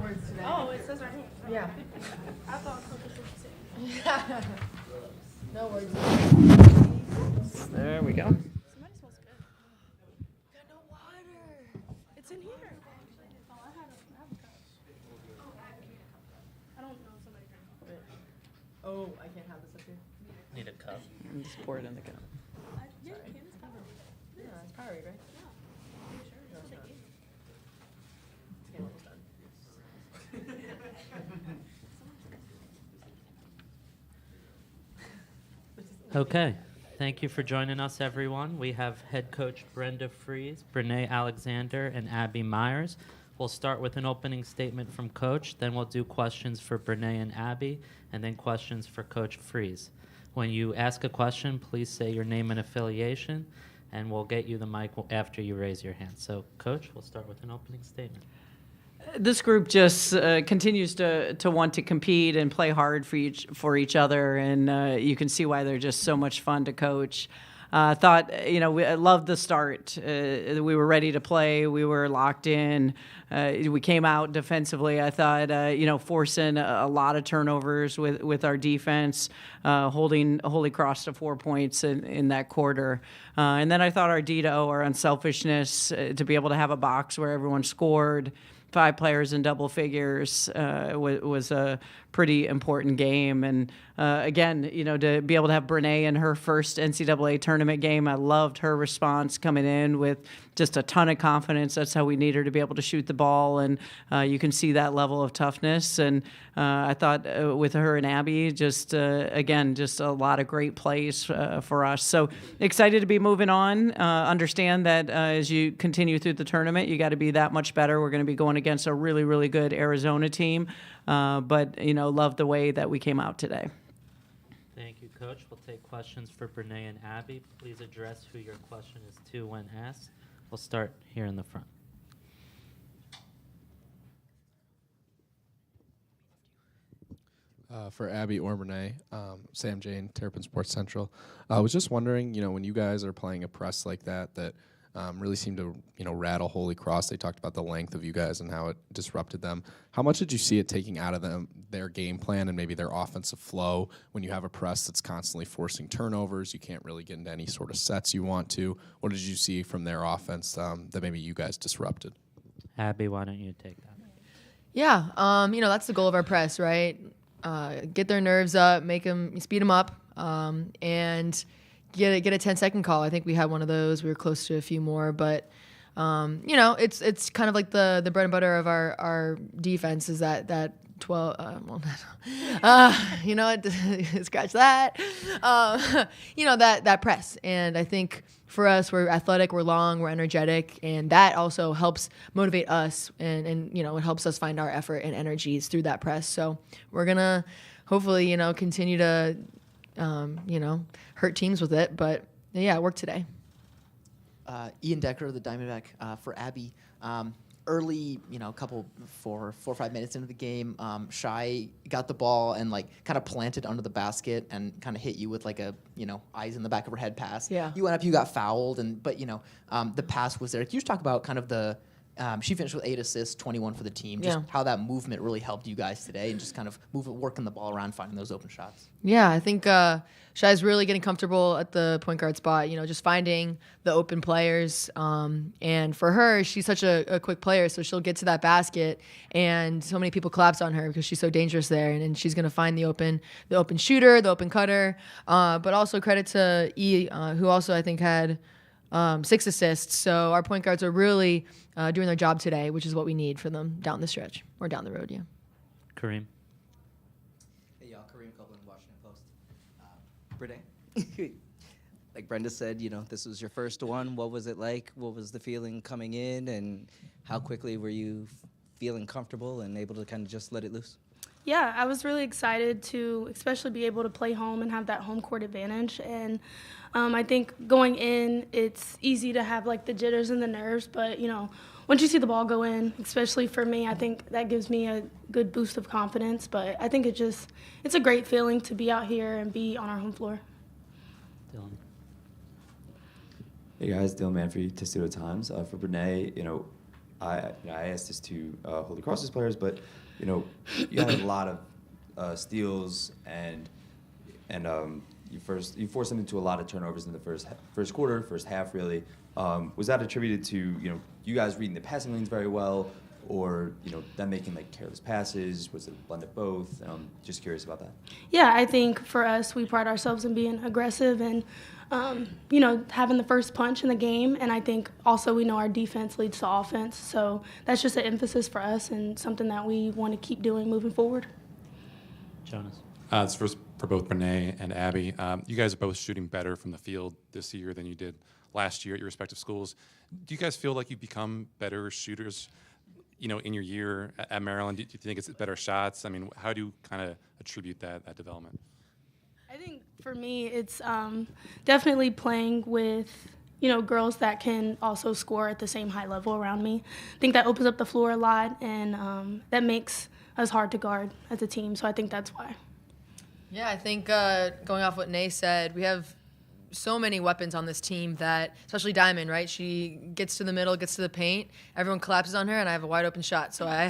words today. Oh, it says right here. Yeah. I thought Coach was supposed to say. No words. There we go. Somebody smells good. Got no water. It's in here. Oh, I have a cup. I don't know if somebody drank it. Oh, I can't have this up here. Need a cup. And just pour it in the cup. Yeah, you can. It's covered. Yeah, it's Powerade, right? Yeah. Sure. No, it's not. It's getting almost done. Okay. Thank you for joining us, everyone. We have head coach Brenda Fries, Brene Alexander, and Abby Myers. We'll start with an opening statement from Coach, then we'll do questions for Brene and Abby, and then questions for Coach Fries. When you ask a question, please say your name and affiliation, and we'll get you the mic after you raise your hand. So, Coach, we'll start with an opening statement. This group just continues to want to compete and play hard for each other, and you can see why they're just so much fun to coach. I loved the start. We were ready to play. We were locked in. We came out defensively. I thought, forcing a lot of turnovers with our defense, holding Holy Cross to 4 points in that quarter. And then I thought our D to O, our unselfishness, to be able to have a box where everyone scored, 5 players in double figures, was a pretty important game. And again, to be able to have Brene in her first NCAA tournament game, I loved her response coming in with just a ton of confidence. That's how we need her to be able to shoot the ball, and you can see that level of toughness. And I thought with her and Abby, just a lot of great plays for us. So excited to be moving on. Understand that as you continue through the tournament, you got to be that much better. We're going to be going against a really, really good Arizona team, but love the way that we came out today. Thank you, Coach. We'll take questions for Brene and Abby. Please address who your question is to when asked. We'll start here in the front. For Abby or Brene, Sam Jane, Terrapin Sports Central. I was just wondering, when you guys are playing a press like that really seemed to, rattle Holy Cross. They talked about the length of you guys and how it disrupted them. How much did you see it taking out of their game plan and maybe their offensive flow when you have a press that's constantly forcing turnovers? You can't really get into any sort of sets you want to. What did you see from their offense that maybe you guys disrupted? Abby, why don't you take that? Yeah, that's the goal of our press, right? Get their nerves up, speed them up, and get a 10-second call. I think we had one of those. We were close to a few more, but it's kind of like the bread and butter of our defense is that 12. Scratch that. That press, and I think for us, we're athletic, we're long, we're energetic, and that also helps motivate us, and it helps us find our effort and energies through that press. So we're gonna hopefully continue to hurt teams with it, but yeah, it worked today. Ian Decker, the Diamondback, for Abby. Early, couple 4 or 5 minutes into the game, Shai got the ball and kind of planted under the basket and kind of hit you with eyes in the back of her head pass. Yeah. You went up, you got fouled, but the pass was there. Can you just talk about kind of the she finished with 8 assists, 21 for the team. Just how that movement really helped you guys today, and just kind of working the ball around, finding those open shots. Yeah, I think Shai's really getting comfortable at the point guard spot. Just finding the open players. And for her, she's such a quick player, so she'll get to that basket, and so many people collapse on her because she's so dangerous there. And she's going to find the open shooter, the open cutter. But also credit to E, who also I think had 6 assists. So our point guards are really doing their job today, which is what we need for them down the stretch or down the road. Yeah. Kareem. Hey y'all, Kareem Copeland, Washington Post. Brene, like Brenda said, this was your first one. What was it like? What was the feeling coming in, and how quickly were you feeling comfortable and able to kind of just let it loose? Yeah, I was really excited to especially be able to play home and have that home court advantage. And I think going in, it's easy to have the jitters and the nerves, but once you see the ball go in, especially for me, I think that gives me a good boost of confidence. But I think it's a great feeling to be out here and be on our home floor. Dylan. Hey guys, Dylan Manfrey, Testudo Times. For Brene, I asked this to Holy Cross's players, but you had a lot of steals and you forced them into a lot of turnovers in the first quarter, first half really. Was that attributed to you guys reading the passing lanes very well, or them making like careless passes? Was it a blend of both? Just curious about that. Yeah, I think for us, we pride ourselves in being aggressive and having the first punch in the game. And I think also we know our defense leads to offense, so that's just an emphasis for us and something that we want to keep doing moving forward. Jonas. It's for both Brene and Abby. You guys are both shooting better from the field this year than you did last year at your respective schools. Do you guys feel like you've become better shooters, in your year at Maryland? Do you think it's better shots? I mean, how do you kind of attribute that development? I think for me, it's definitely playing with girls that can also score at the same high level around me. I think that opens up the floor a lot, and that makes us hard to guard as a team. So I think that's why. Yeah, I think going off what Nay said, we have so many weapons on this team that, especially Diamond, right? She gets to the middle, gets to the paint, everyone collapses on her, and I have a wide open shot. So I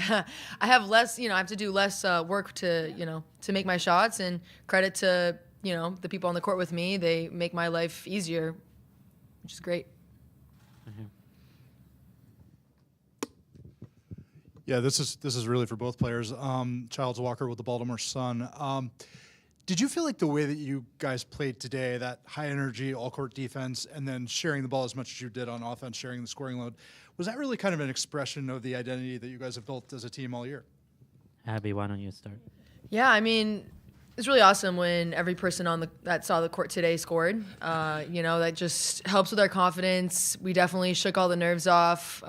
have less, I have to do less work to make my shots, and credit to, the people on the court with me. They make my life easier, which is great. Mm-hmm. Yeah, this is really for both players. Childs Walker with the Baltimore Sun. Did you feel like the way that you guys played today, that high energy, all court defense, and then sharing the ball as much as you did on offense, sharing the scoring load, was that really kind of an expression of the identity that you guys have built as a team all year? Abby, why don't you start? Yeah, I mean, it's really awesome when every person that saw the court today scored. That just helps with our confidence. We definitely shook all the nerves off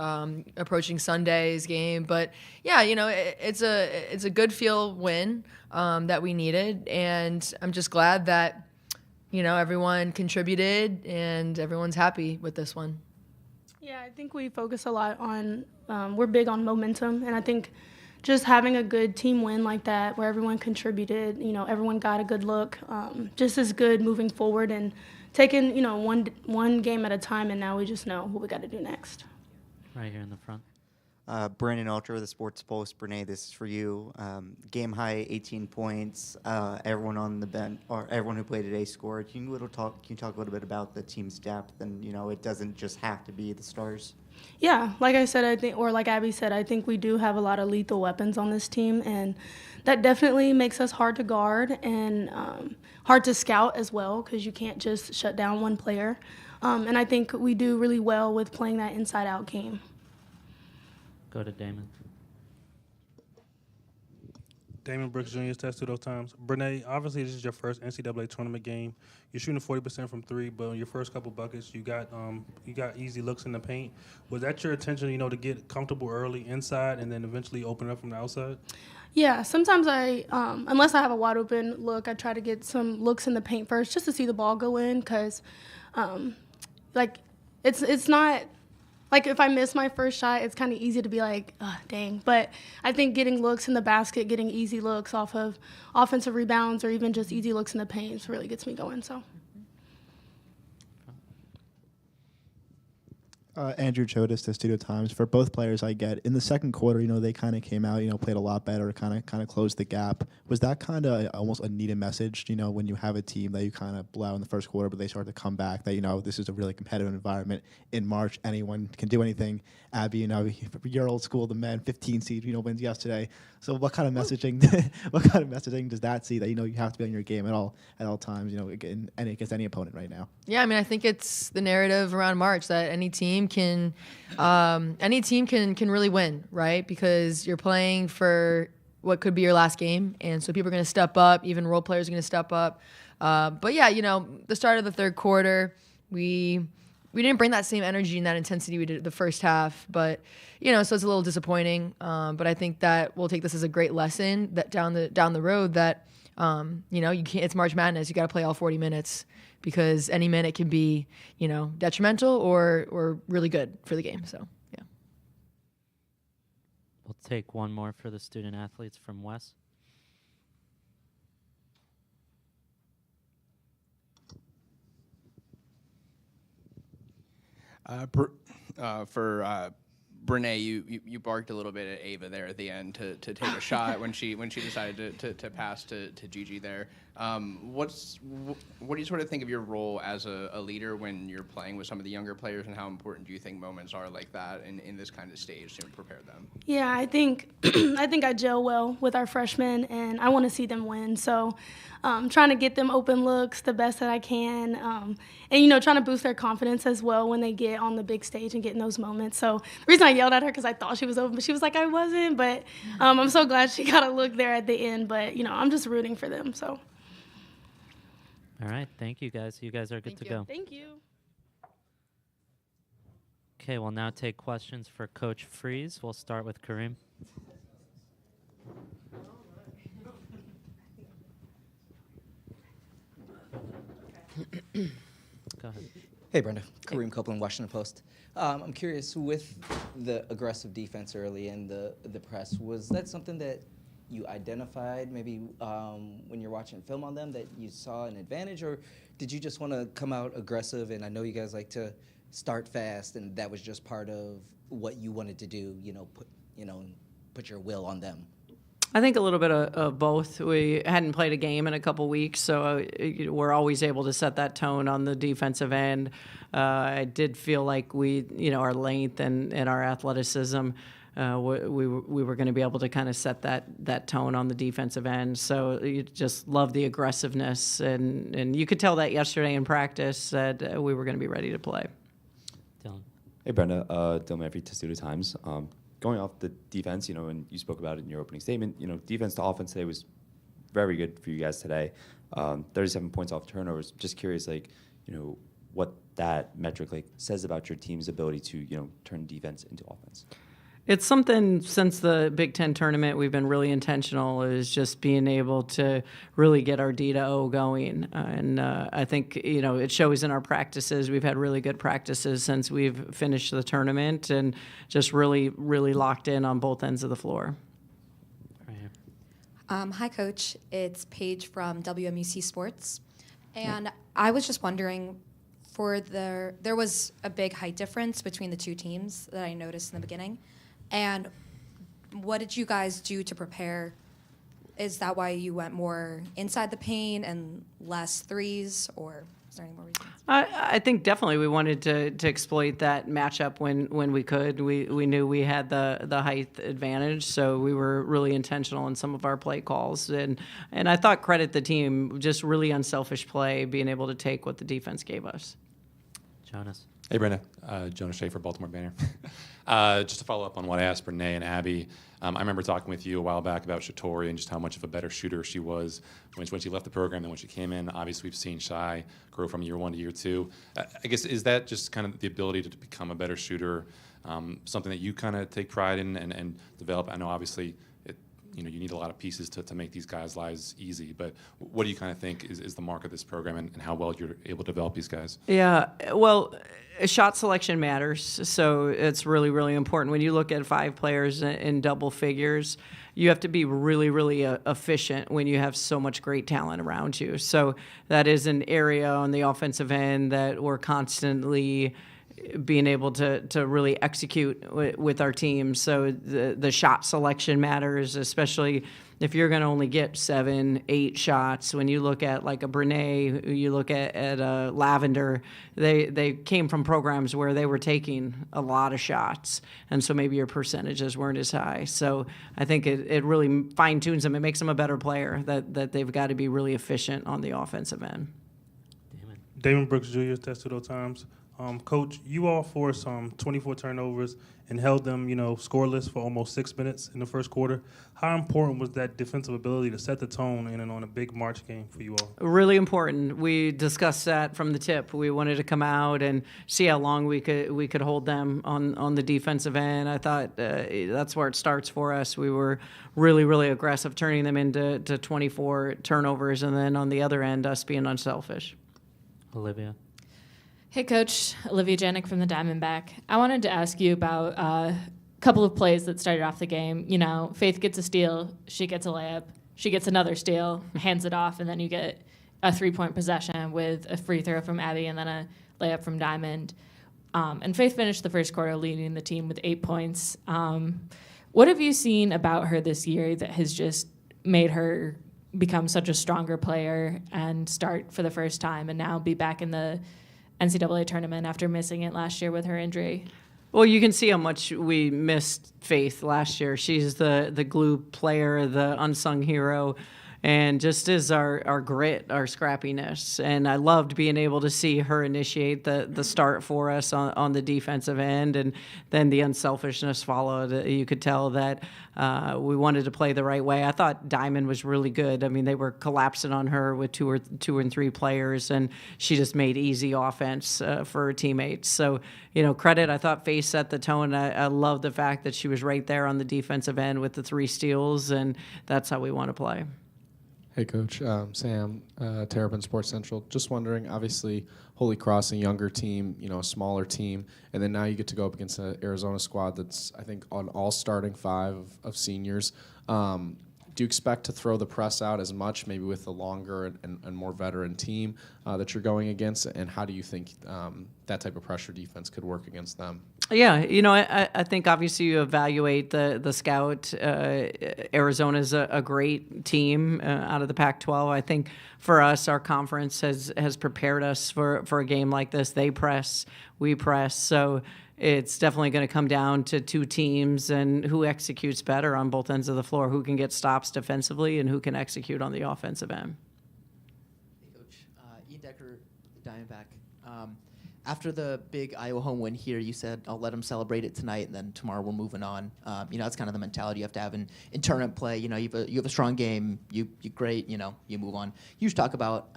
approaching Sunday's game. But yeah, it's a good feel win that we needed, and I'm just glad that everyone contributed and everyone's happy with this one. Yeah, I think we focus a lot on we're big on momentum, and I think just having a good team win like that where everyone contributed, everyone got a good look, just as good moving forward and taking, one game at a time, and now we just know what we got to do next. Right here in the front. Brandon Ultra, the Sports Post. Brene, this is for you. Game high, 18 points. Everyone on the bench, or everyone who played today, scored. Can you talk a little bit about the team's depth, and it doesn't just have to be the stars? Yeah, like I said, I think, or like Abby said, I think we do have a lot of lethal weapons on this team, and that definitely makes us hard to guard and hard to scout as well, because you can't just shut down one player. And I think we do really well with playing that inside-out game. Go to Damon. Damon Brooks Jr. tested those times. Brene, obviously this is your first NCAA tournament game. You're shooting 40% from three, but in your first couple buckets, you got easy looks in the paint. Was that your intention, to get comfortable early inside and then eventually open up from the outside? Yeah, sometimes unless I have a wide open look, I try to get some looks in the paint first just to see the ball go in, because it's not. Like, if I miss my first shot, it's kind of easy to be like, oh, dang. But I think getting looks in the basket, getting easy looks off of offensive rebounds or even just easy looks in the paint really gets me going. So. Andrew Chodas to Studio Times. For both players, I get in the second quarter, they kind of came out, played a lot better, kind of closed the gap. Was that kind of almost a needed message, when you have a team that you kind of blow out in the first quarter, but they start to come back, that, this is a really competitive environment. In March, anyone can do anything. Abby, you're old school, the men, 15 seed, wins yesterday. So what kind of messaging, does that see that, you have to be on your game at all times, against any opponent right now? Yeah, I mean, I think it's the narrative around March that any team can really win, right? Because you're playing for what could be your last game, and so people are going to step up. Even role players are going to step up. But yeah, the start of the third quarter, we didn't bring that same energy and that intensity we did the first half. But so it's a little disappointing. But I think that we'll take this as a great lesson that down the road that you can't. It's March Madness. You got to play all 40 minutes. Because any minute can be, detrimental or really good for the game. So, yeah. We'll take one more for the student athletes from Wes. For Brene, you barked a little bit at Ava there at the end to take a shot when she decided to pass to Gigi there. What do you sort of think of your role as a leader when you're playing with some of the younger players, and how important do you think moments are like that in this kind of stage to prepare them? Yeah, I think I gel well with our freshmen, and I want to see them win. So trying to get them open looks the best that I can, and trying to boost their confidence as well when they get on the big stage and get in those moments. So the reason I yelled at her because I thought she was open, but she was like, I wasn't. But I'm so glad she got a look there at the end. But I'm just rooting for them. So. All right, thank you guys. You guys are good to go. Thank you. Okay, we'll now take questions for Coach Freeze. We'll start with Kareem. Go ahead. Hey, Brenda. Kareem Copeland, Washington Post. I'm curious, with the aggressive defense early and the press, was that something that you identified maybe when you're watching film on them, that you saw an advantage, or did you just want to come out aggressive? And I know you guys like to start fast, and that was just part of what you wanted to do, put your will on them. I think a little bit of both. We hadn't played a game in a couple weeks, so we're always able to set that tone on the defensive end. I did feel like our length and our athleticism, we were going to be able to kind of set that tone on the defensive end. So you just love the aggressiveness, and you could tell that yesterday in practice that we were going to be ready to play. Dylan. Hey, Brenda. Dylan Murphy, Testudo Times. Going off the defense, and you spoke about it in your opening statement, defense to offense today was very good for you guys today. 37 points off turnovers. Just curious, what that metric says about your team's ability to, turn defense into offense. It's something since the Big Ten tournament we've been really intentional, is just being able to really get our D to O going. And I think, it shows in our practices. We've had really good practices since we've finished the tournament, and just really, really locked in on both ends of the floor. Right here. Hi, Coach. It's Paige from WMUC Sports. And I was just wondering, there was a big height difference between the two teams that I noticed in the beginning. And what did you guys do to prepare? Is that why you went more inside the paint and less threes, or is there any more reasons? I think definitely we wanted to exploit that matchup when we could. We knew we had the height advantage, so we were really intentional in some of our play calls. And I thought credit the team, just really unselfish play, being able to take what the defense gave us. Jonas. Hey, Brenda. Jonas Schaefer, Baltimore Banner. Just to follow up on what I asked Brene and Abby, I remember talking with you a while back about Shatori and just how much of a better shooter she was when she left the program than when she came in. Obviously, we've seen Shai grow from year one to year two. I guess, is that just kind of the ability to become a better shooter, something that you kind of take pride in and develop? I know, obviously, you need a lot of pieces to make these guys' lives easy, but what do you kind of think is the mark of this program, and how well you're able to develop these guys? Yeah, well, shot selection matters, so it's really, really important. When you look at 5 players in double figures, you have to be really, really efficient when you have so much great talent around you. So that is an area on the offensive end that we're constantly being able to really execute with our team. So the shot selection matters, especially if you're going to only get 7, 8 shots. When you look at like a Brene, you look at a Lavender, they came from programs where they were taking a lot of shots, and so maybe your percentages weren't as high. So I think it really fine-tunes them. It makes them a better player, that they've got to be really efficient on the offensive end. Damon Brooks Jr., Testudo Times. Coach, you all forced 24 turnovers and held them, scoreless for almost 6 minutes in the first quarter. How important was that defensive ability to set the tone in and on a big March game for you all? Really important. We discussed that from the tip. We wanted to come out and see how long we could hold them on the defensive end. I thought that's where it starts for us. We were really, really aggressive, turning them into 24 turnovers, and then on the other end, us being unselfish. Olivia. Hey, Coach. Olivia Janik from the Diamondback. I wanted to ask you about a couple of plays that started off the game. Faith gets a steal, she gets a layup, she gets another steal, hands it off, and then you get a 3-point possession with a free throw from Abby and then a layup from Diamond. And Faith finished the first quarter leading the team with 8 points. What have you seen about her this year that has just made her become such a stronger player and start for the first time and now be back in the NCAA tournament after missing it last year with her injury? Well, you can see how much we missed Faith last year. She's the glue player, the unsung hero, and just is our grit, our scrappiness. And I loved being able to see her initiate the start for us on the defensive end, and then the unselfishness followed. You could tell that we wanted to play the right way. I thought Diamond was really good. I mean, they were collapsing on her with two and three players, and she just made easy offense for her teammates. So, credit. I thought Faith set the tone. I love the fact that she was right there on the defensive end with the 3 steals, and that's how we want to play. Hey, Coach. Sam, Terrapin Sports Central. Just wondering, obviously, Holy Cross, a younger team, a smaller team, and then now you get to go up against an Arizona squad that's, I think, on all starting 5 of seniors. Do you expect to throw the press out as much, maybe with a longer and more veteran team that you're going against? And how do you think that type of pressure defense could work against them? Yeah, I think obviously you evaluate the scout. Arizona's a great team out of the Pac-12. I think for us, our conference has prepared us for a game like this. They press, we press. So it's definitely going to come down to 2 teams and who executes better on both ends of the floor, who can get stops defensively and who can execute on the offensive end. Hey, Coach. Ian Decker, the Diamondback. After the big Iowa home win here, you said, I'll let them celebrate it tonight, and then tomorrow we're moving on. That's kind of the mentality you have to have in tournament play. You have a strong game, you great, you move on. You just talk about,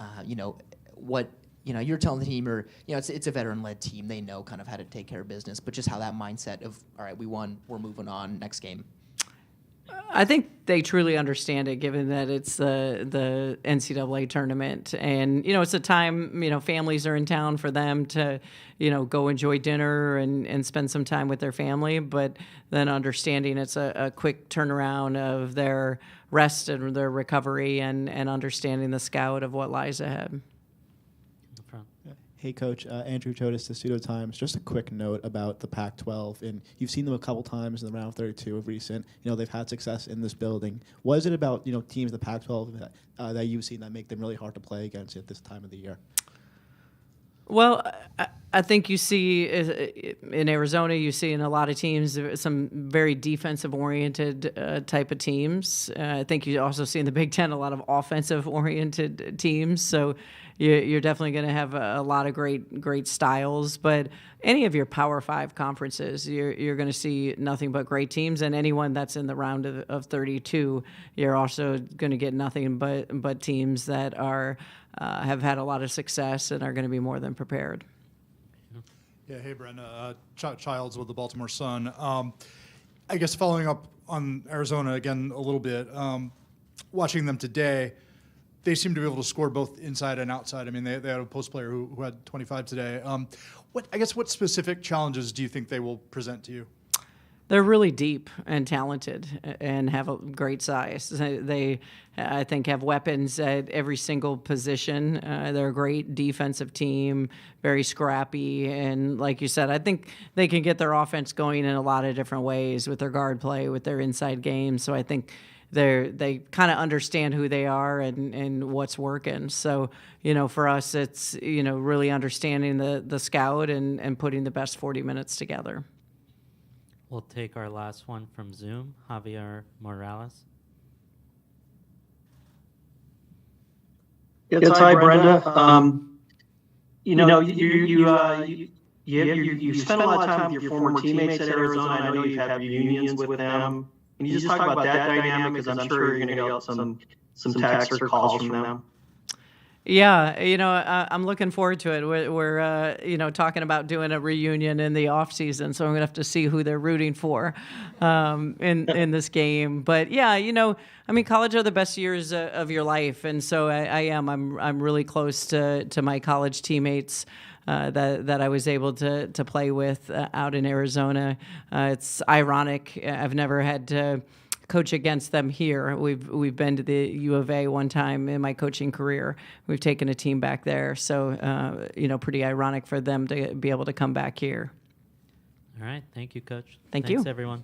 what, you're telling the team, or, it's a veteran-led team. They know kind of how to take care of business, but just how that mindset of, all right, we won, we're moving on, next game. I think they truly understand it, given that it's the NCAA tournament, and it's a time families are in town for them to go enjoy dinner and spend some time with their family, but then understanding it's a quick turnaround of their rest and their recovery, and understanding the scout of what lies ahead. Hey, Coach. Andrew Chotis, the Pseudo Times. Just a quick note about the Pac-12. And you've seen them a couple times in the round of 32 of recent. They've had success in this building. What is it about, teams in the Pac-12 that you've seen that make them really hard to play against at this time of the year? Well, I think you see in Arizona, you see in a lot of teams some very defensive-oriented type of teams. I think you also see in the Big Ten a lot of offensive-oriented teams. So you're definitely going to have a lot of great styles. But any of your Power 5 conferences, you're going to see nothing but great teams. And anyone that's in the round of 32, you're also going to get nothing but teams that are have had a lot of success and are going to be more than prepared. Yeah, hey, Brenda. Childs with the Baltimore Sun. I guess following up on Arizona again a little bit, watching them today, they seem to be able to score both inside and outside. I mean, they had a post player who had 25 today. What specific challenges do you think they will present to you? They're really deep and talented and have a great size. They, I think, have weapons at every single position. They're a great defensive team, very scrappy. And like you said, I think they can get their offense going in a lot of different ways with their guard play, with their inside game. So I think they kind of understand who they are and what's working. So, for us, it's, really understanding the scout and putting the best 40 minutes together. We'll take our last one from Zoom, Javier Morales. Yes, hi, Brenda. You spent a lot of time with your former teammates at Arizona. I know you've had reunions with them. Can you just talk about that dynamic? Because I'm sure you're going to get some texts or calls from them. Yeah, I'm looking forward to it. We're talking about doing a reunion in the off season, so I'm gonna have to see who they're rooting for in this game. But yeah, college are the best years of your life, and so I'm really close to my college teammates that I was able to play with out in Arizona. It's ironic. I've never had to coach against them here. We've been to the U of A one time in my coaching career. We've taken a team back there, so pretty ironic for them to be able to come back here. All right, thank you, Coach. Thanks, Thanks, everyone.